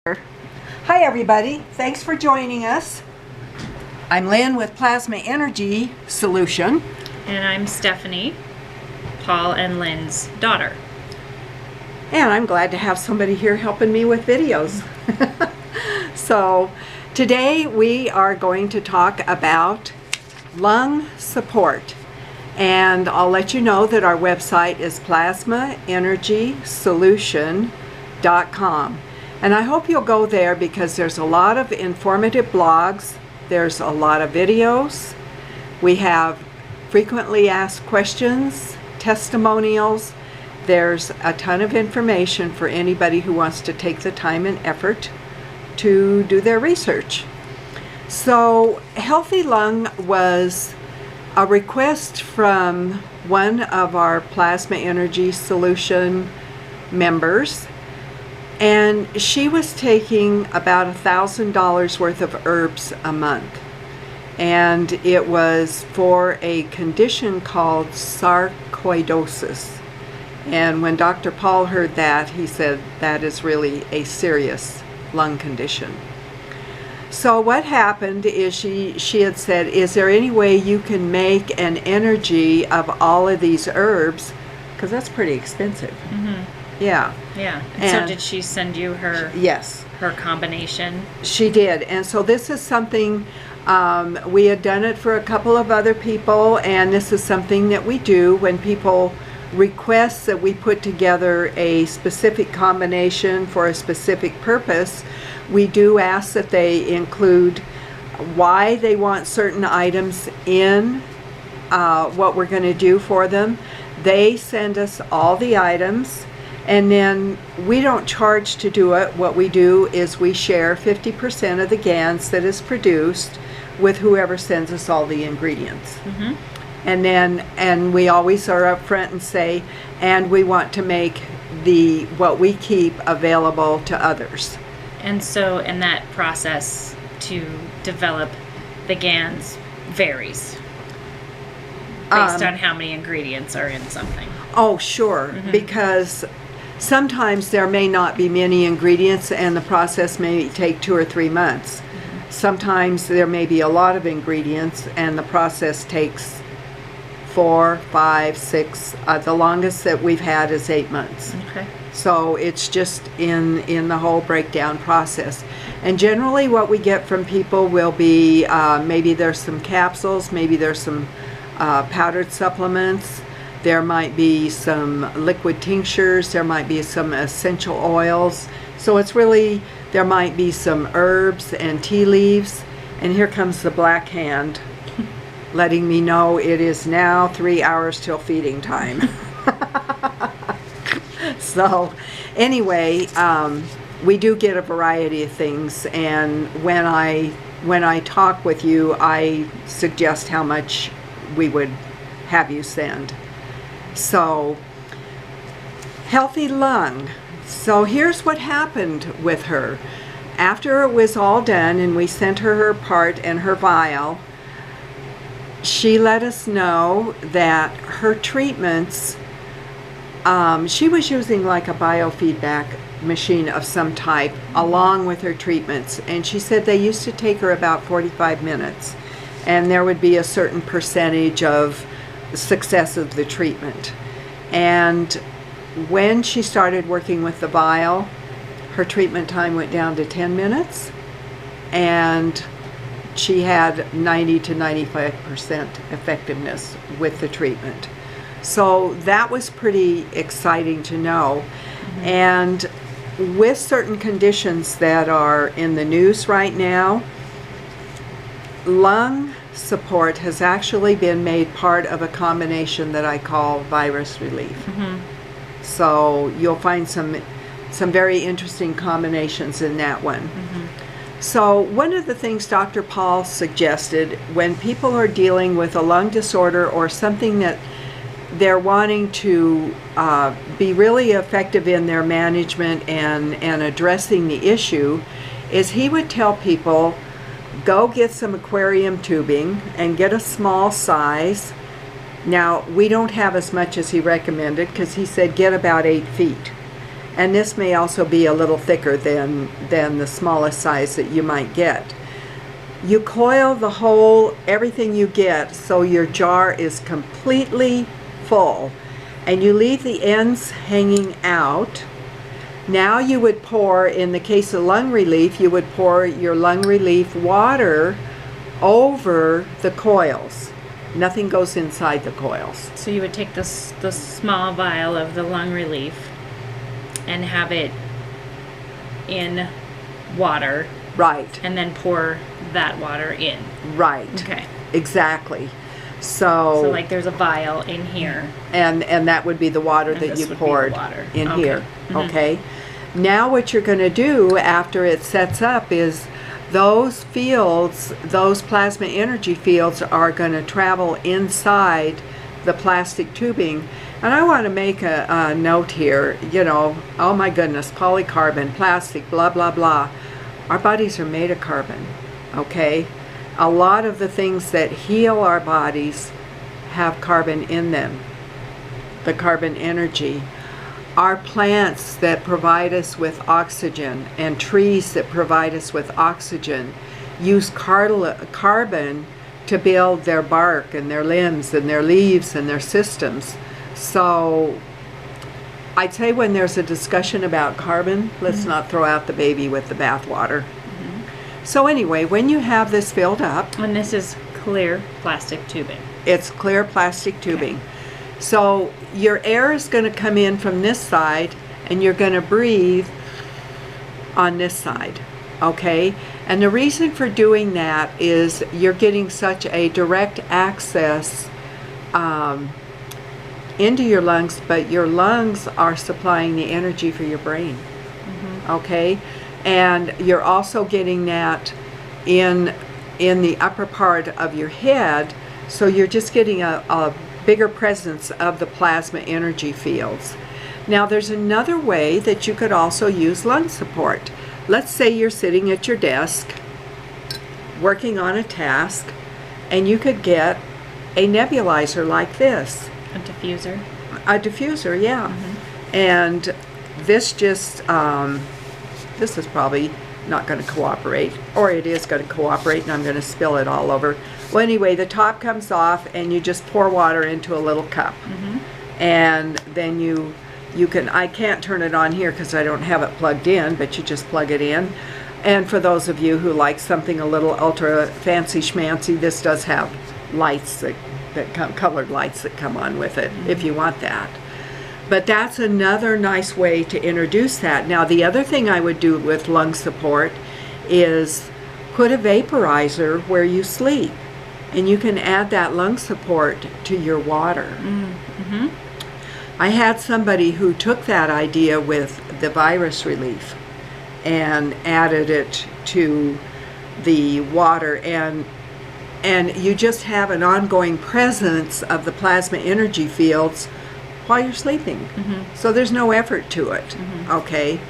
Hi everybody, thanks for joining us. I'm Lynn with Plasma Energy Solution. And I'm Stephanie, Paul and Lynn's daughter. And I'm glad to have somebody here helping me with videos. So today we are going to talk about lung support. And I'll let you know that our website is plasmaenergysolution.com. And I hope you'll go there because there's a lot of informative blogs, there's a lot of videos, we have frequently asked questions, testimonials, there's a ton of information for anybody who wants to take the time and effort to do their research. So Healthy Lung was a request from one of our Plasma Energy Solution members. And she was taking about $1,000 worth of herbs a month. And it was for a condition called sarcoidosis. And when Dr. Paul heard that, he said that is really a serious lung condition. So what happened is she had said, is there any way you can make an energy of all of these herbs? Because that's pretty expensive. Mm-hmm. Yeah. Yeah. And so did she send you her yes, her combination? She did. And so this is something, we had done it for a couple of other people, and this is something that we do when people request that we put together a specific combination for a specific purpose. We do ask that they include why they want certain items in what we're going to do for them. They send us all the items. And then we don't charge to do it. What we do is we share 50% of the GANs that is produced with whoever sends us all the ingredients. Mm-hmm. And we always are upfront and say, and we want to make what we keep available to others. And so in that process to develop the GANs varies based on how many ingredients are in something. Oh, sure, mm-hmm. Because sometimes there may not be many ingredients and the process may take 2 or 3 months. Mm-hmm. Sometimes there may be a lot of ingredients and the process takes 4, 5, 6. The longest that we've had is 8 months. Okay. So it's just in the whole breakdown process. And generally what we get from people will be maybe there's some capsules, maybe there's some powdered supplements. There might be some liquid tinctures, there might be some essential oils. So it's really, there might be some herbs and tea leaves. And here comes the black hand letting me know it is now 3 hours till feeding time. So anyway, we do get a variety of things, and when I talk with you, I suggest how much we would have you send. So, Healthy Lung. So here's what happened with her. After it was all done and we sent her her part and her vial, she let us know that her treatments, she was using like a biofeedback machine of some type along with her treatments, and she said they used to take her about 45 minutes and there would be a certain percentage of success of the treatment. And when she started working with the vial, her treatment time went down to 10 minutes and she had 90 to 95% effectiveness with the treatment. So that was pretty exciting to know. Mm-hmm. And with certain conditions that are in the news right now, lung support has actually been made part of a combination that I call virus relief. Mm-hmm. So you'll find some very interesting combinations in that one. Mm-hmm. So one of the things Dr. Paul suggested when people are dealing with a lung disorder or something that they're wanting to be really effective in their management and addressing the issue is he would tell people, go get some aquarium tubing and get a small size. Now, we don't have as much as he recommended because he said get about 8 feet. and this may also be a little thicker than the smallest size that you might get. You coil the whole, everything you get, so your jar is completely full, and you leave the ends hanging out. Now you would pour, in the case of lung relief, you would pour your lung relief water over the coils. Nothing goes inside the coils. So you would take the small vial of the lung relief and have it in water. Right. And then pour that water in. Right. Okay. Exactly. So like there's a vial in here. And that would be the water And that this you would be the poured water. in Okay. here. Mhm. Okay. Now what you're going to do after it sets up is those fields, those plasma energy fields, are going to travel inside the plastic tubing. And I want to make a note here, you know, oh my goodness, polycarbon, plastic, blah, blah, blah. Our bodies are made of carbon, okay? A lot of the things that heal our bodies have carbon in them, the carbon energy. Our plants that provide us with oxygen and trees that provide us with oxygen use carbon to build their bark and their limbs and their leaves and their systems. So I'd say when there's a discussion about carbon, let's not throw out the baby with the bathwater. So anyway, when you have this filled up, And this is clear plastic tubing. it's clear plastic tubing. So your air is going to come in from this side, and you're going to breathe on this side, okay? And the reason for doing that is you're getting such a direct access into your lungs, but your lungs are supplying the energy for your brain, okay? And you're also getting that in the upper part of your head, so you're just getting a bigger presence of the plasma energy fields. Now there's another way that you could also use lung support. Let's say you're sitting at your desk working on a task, and you could get a nebulizer like this. A diffuser. A diffuser, yeah. And this just, this is probably not going to cooperate, or it is going to cooperate, and I'm going to spill it all over. Well, anyway, the top comes off, and you just pour water into a little cup. And then you can, I can't turn it on here because I don't have it plugged in, but you just plug it in. And for those of you who like something a little ultra fancy schmancy, this does have lights that come, colored lights that come on with it, if you want that. But that's another nice way to introduce that. Now, the other thing I would do with lung support is put a vaporizer where you sleep, and you can add that lung support to your water. I had somebody who took that idea with the virus relief and added it to the water, and you just have an ongoing presence of the plasma energy fields while you're sleeping. So there's no effort to it, okay?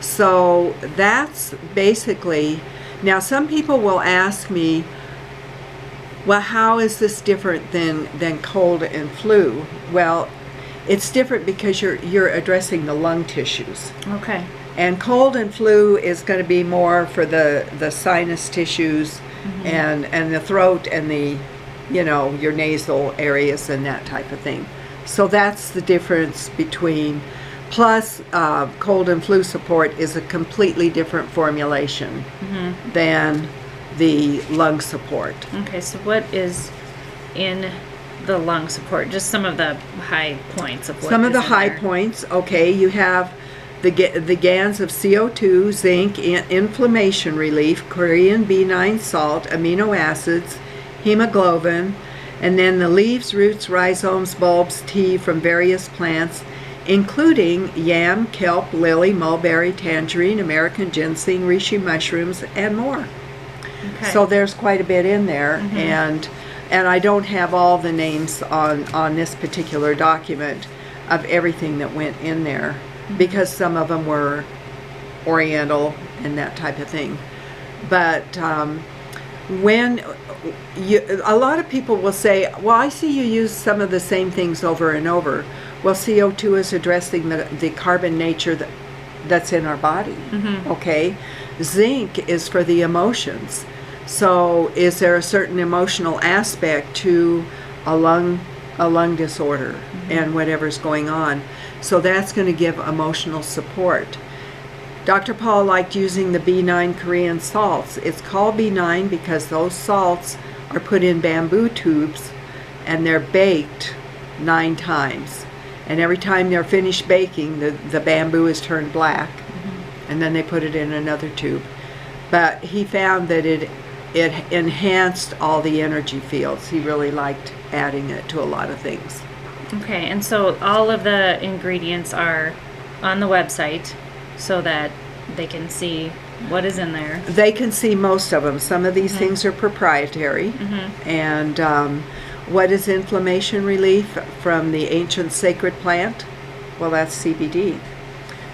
So that's basically, now some people will ask me, well, how is this different than cold and flu? Well, it's different because you're addressing the lung tissues. Okay. And cold and flu is going to be more for the sinus tissues and the throat and the, you know, your nasal areas and that type of thing. So that's the difference between, plus cold and flu support is a completely different formulation than the lung support. Okay, so what is in the lung support? Just some of the high points of what Some of is the in high there. points, okay, you have the GANs of CO2, zinc, inflammation relief, Korean B9 salt, amino acids, hemoglobin, and then the leaves, roots, rhizomes, bulbs, tea from various plants, including yam, kelp, lily, mulberry, tangerine, American ginseng, reishi mushrooms, and more. Okay. So there's quite a bit in there, and I don't have all the names on this particular document of everything that went in there, because some of them were oriental and that type of thing. But when a lot of people will say, well, I see you use some of the same things over and over. Well, CO2 is addressing the carbon nature that's in our body. Okay, zinc is for the emotions. So is there a certain emotional aspect to a lung disorder and whatever's going on? So that's going to give emotional support. Dr. Paul liked using the B9 Korean salts. It's called B9 because those salts are put in bamboo tubes and they're baked 9 times. And every time they're finished baking, the bamboo is turned black, and then they put it in another tube. But he found that it enhanced all the energy fields. He really liked adding it to a lot of things. Okay, and so all of the ingredients are on the website so that they can see what is in there. They can see most of them. Some of these things are proprietary. And what is inflammation relief from the ancient sacred plant? Well, that's CBD.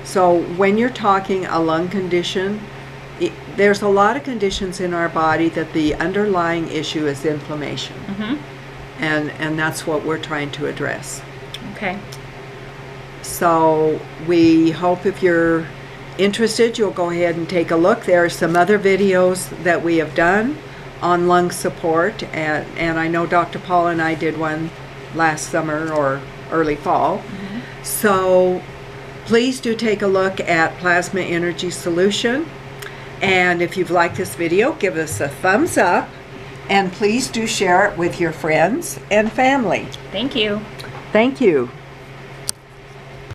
So when you're talking a lung condition, there's a lot of conditions in our body that the underlying issue is inflammation. And that's what we're trying to address. Okay. So we hope if you're interested, you'll go ahead and take a look. There are some other videos that we have done on lung support, and I know Dr. Paul and I did one last summer or early fall. So please do take a look at Plasma Energy Solution. And if you've liked this video, give us a thumbs up, and please do share it with your friends and family. Thank you. Thank you.